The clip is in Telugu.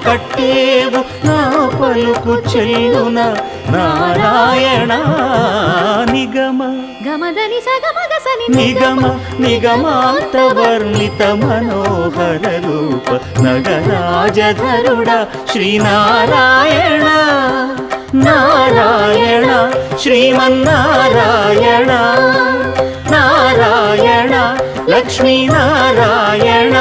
కట్టేవు నా పలుకు చెల్లున నారాయణ నిగమ గమదని సగమగసని నిగమ నిగమాంత వర్ణిత మనోహర రూప నగరాజధరుడ శ్రీనారాయణ నారాయణ శ్రీమన్నారాయణ నారాయణ లక్ష్మీనారాయణ